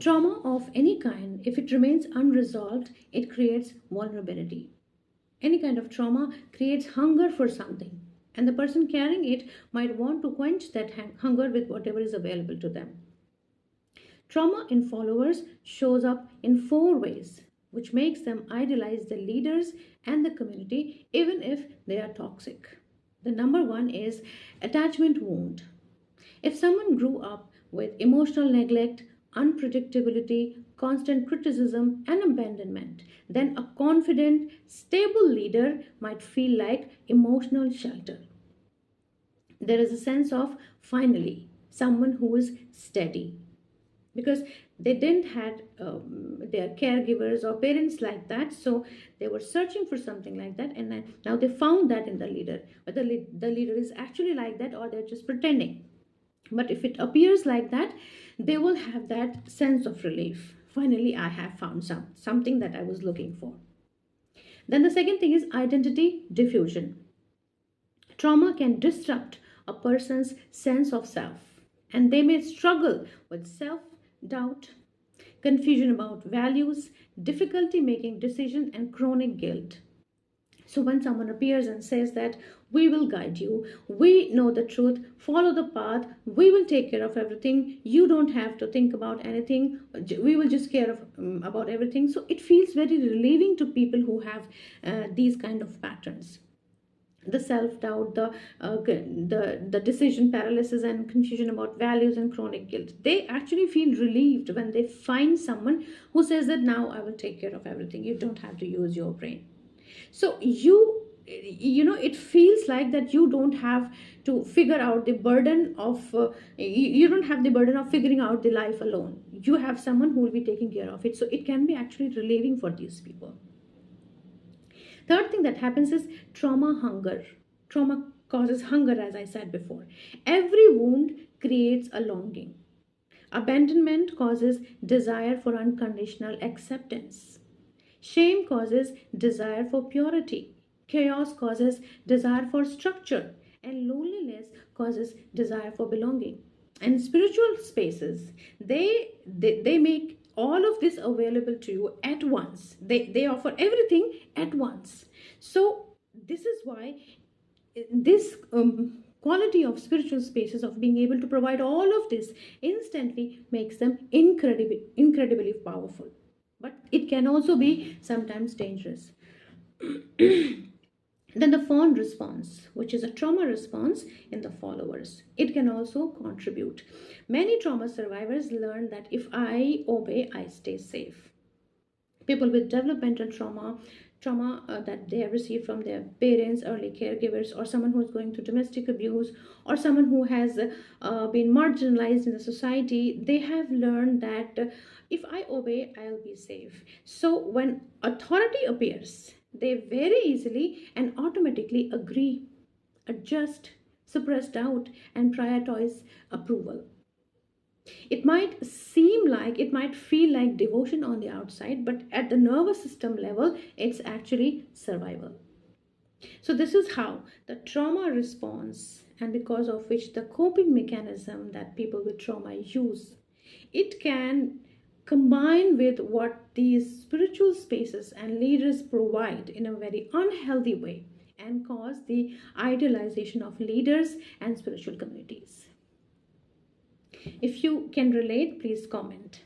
Trauma of any kind, if it remains unresolved, it creates vulnerability. Any kind of trauma creates hunger for something, and the person carrying it might want to quench that hunger with whatever is available to them. Trauma in followers shows up in four ways, which makes them idolize the leaders and the community even if they are toxic. The number one is attachment wound. If someone grew up with emotional neglect, unpredictability, constant criticism, and abandonment, then a confident, stable leader might feel like emotional shelter. There is a sense of finally someone who is steady, because they didn't had their caregivers or parents like that, so they were searching for something like that, and then, now they found that in the leader. Whether the leader is actually like that or they're just pretending, but if it appears like that, they will have that sense of relief. Finally, I have found something that I was looking for. Then the second thing is identity diffusion. Trauma can disrupt a person's sense of self, and they may struggle with self doubt, confusion about values, difficulty making decisions, and chronic guilt. So when someone appears and says that we will guide you, we know the truth, follow the path, we will take care of everything, you don't have to think about anything, we will just care of about everything. So it feels very relieving to people who have these kind of patterns. The self-doubt, the decision paralysis and confusion about values and chronic guilt, they actually feel relieved when they find someone who says that now I will take care of everything, you don't have to use your brain. So it feels like that you don't have to figure out the burden of you don't have the burden of figuring out the life alone. You have someone who will be taking care of it, so it can be actually relieving for these people. Third thing that happens is trauma hunger. Trauma causes hunger, as I said before. Every wound creates a longing. Abandonment causes desire for unconditional acceptance. Shame causes desire for purity. Chaos causes desire for structure. And loneliness causes desire for belonging. And spiritual spaces, they make all of this available to you at once. They offer everything at once. So this is why this quality of spiritual spaces, of being able to provide all of this instantly, makes them incredibly powerful. But it can also be sometimes dangerous. Then the fawn response, which is a trauma response in the followers, it can also contribute. Many trauma survivors learn that if I obey, I stay safe. People with developmental trauma that they have received from their parents, early caregivers, or someone who is going through domestic abuse, or someone who has been marginalized in the society, they have learned that if I obey, I'll be safe. So when authority appears, they very easily and automatically agree, adjust, suppress doubt, and prioritize approval. It might feel like devotion on the outside, but at the nervous system level, it's actually survival. So this is how the trauma response, and because of which the coping mechanism that people with trauma use, it can combine with what these spiritual spaces and leaders provide in a very unhealthy way, and cause the idealization of leaders and spiritual communities. If you can relate, please comment.